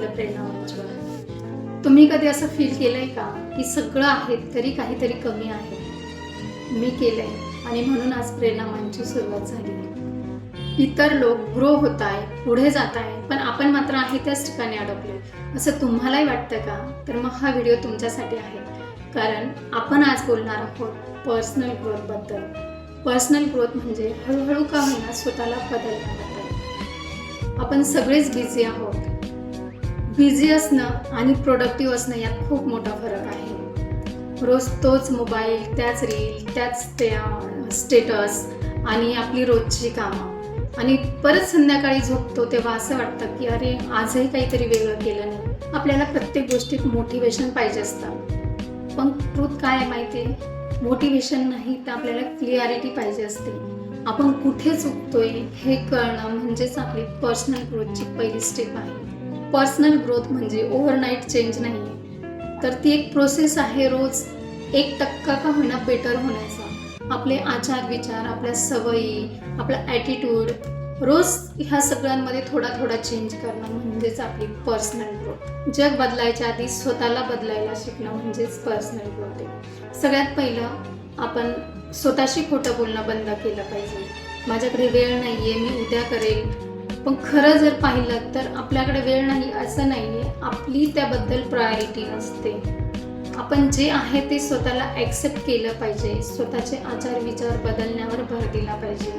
आपल्या प्रेरणा मंचवर. तुम्ही कधी असं फील केलंय का की सगळं आहे तरी काहीतरी कमी आहे? मी केलंय आणि म्हणून आज प्रेरणा मंचची सुरुवात झाली. इतर लोक ग्रो होत आहे, पुढे जात आहे, पण आपण मात्र आहे त्याच ठिकाणी अडकलो, असं तुम्हालाही वाटतं का? तर मग हा व्हिडिओ तुमच्यासाठी आहे. कारण आपण आज बोलणार आहोत पर्सनल ग्रोथबद्दल. पर्सनल ग्रोथ म्हणजे हळूहळू का होईना स्वतःला बदलण्याबद्दल. आपण सगळेच बिझी आहोत. बिझी असणं आणि प्रोडक्टिव्ह असणं यात खूप मोठा फरक आहे. रोज तोच मोबाईल, त्याच रील, त्याच स्टेटस आणि आपली रोजची कामं, आणि परत संध्याकाळी झोपतो तेव्हा असं वाटतं की अरे आजही काहीतरी वेगळं केलं नाही. आपल्याला प्रत्येक गोष्टीत मोटिवेशन पाहिजे असतं, पण ट्रूथ काय आहे माहिती आहे? मोटिवेशन नाही तर आपल्याला क्लिअरिटी पाहिजे असते. आपण कुठे चुकतोय हे कळणं म्हणजेच आपली पर्सनल ग्रोथची पहिली स्टेप आहे. पर्सनल ग्रोथ म्हणजे ओव्हरनाईट चेंज नाही आहे, तर ती एक प्रोसेस आहे. रोज 1% का होईना बेटर होण्याचा. आपले आचार विचार, आपल्या सवयी, आपला ॲटिट्यूड, रोज ह्या सगळ्यांमध्ये थोडा थोडा चेंज करणं म्हणजेच आपली पर्सनल ग्रोथ. जग बदलायच्या आधी स्वतःला बदलायला शिकणं म्हणजेच पर्सनल ग्रोथ आहे. सगळ्यात पहिलं आपण स्वतःशी खोटं बोलणं बंद केलं पाहिजे. माझ्याकडे वेळ नाही आहे, मी उद्या करेल. पण खरं जर पाहिलं तर आपल्याकडे वेळ नाही असं नाही आहे, आपली त्याबद्दल प्रायोरिटी नसते. आपण जे आहे ते स्वतःला ॲक्सेप्ट केलं पाहिजे. स्वतःचे आचार विचार बदलण्यावर भर दिला पाहिजे.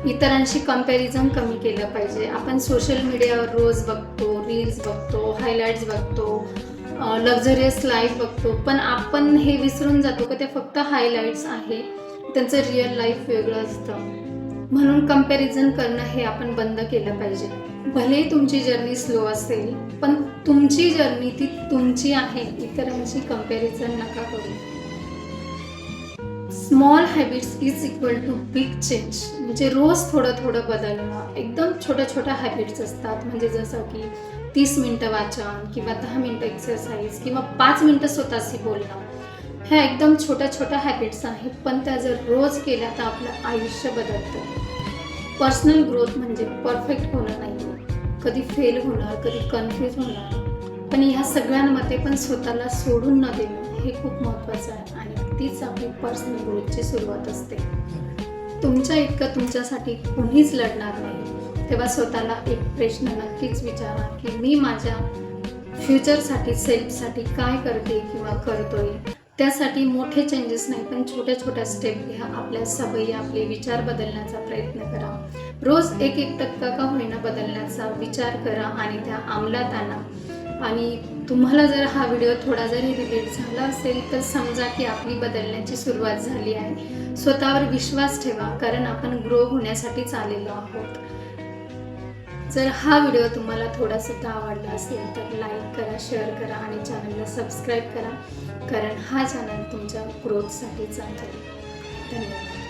इतरांशी कंपॅरिझन कमी केलं पाहिजे. आपण सोशल मीडियावर रोज बघतो, रील्स बघतो, हायलाईट्स बघतो, लक्झरियस लाईफ बघतो, पण आपण हे विसरून जातो की ते फक्त हायलाईट्स आहे, त्यांचं रिअल लाईफ वेगळं असतं. म्हणून कंपॅरिझन करणं हे आपण बंद केलं पाहिजे. भले तुमची जर्नी स्लो असेल, पण तुमची जर्नी ती तुमची आहे. इतरांशी कंपॅरिझन नका करू. Small habits is equal to big change. म्हणजे रोज थोडं थोडं बदलणं. एकदम छोट्या छोट्या हॅबिट्स असतात, म्हणजे जसं की 30 मिनटं वाचन किंवा 10 मिनटं एक्सरसाइज किंवा 5 मिनटं स्वतःशी बोलणं. ह्या एकदम छोट्या छोट्या हॅबिट्स आहेत, पण त्या जर रोज केल्या तर आपलं आयुष्य बदलतं. पर्सनल ग्रोथ म्हणजे परफेक्ट होणं नाही, कधी फेल होणार, कधी कन्फ्यूज होणार, पण ह्या सगळ्यांमध्ये पण स्वतःला सोडून न देणं हे खूप महत्त्वाचं आहे. आणि तीच आपली पर्सनल ग्रोथची सुरुवात असते. तुमच्या इतकं तुमच्यासाठी कोणीच लढणार नाही, तेव्हा स्वतःला एक प्रश्न नक्कीच विचारा की मी माझ्या फ्युचरसाठी, सेल्फसाठी काय करते किंवा करतोय. त्यासाठी मोठे चेंजेस नाही, पण छोट्या छोट्या स्टेप घ्या. आपल्या सवयी, आपले विचार बदलण्याचा प्रयत्न करा. रोज 1% का होईना बदलण्याचा विचार करा आणि त्या अंमलात आणा. आणि तुम्हाला जर हा व्हिडिओ थोडा जरी रिलेट झाला असेल तर समजा की आपली बदलण्याची सुरुवात झाली आहे. स्वतःवर विश्वास ठेवा, कारण आपण ग्रो होण्यासाठीच आलेलो आहोत. जर हा व्हिडिओ तुम्हाला थोडासुद्धा आवडला असेल तर लाईक करा, शेअर करा आणि चॅनलला सबस्क्राईब करा, कारण हा चॅनल तुमच्या ग्रोथसाठीच आहे. धन्यवाद.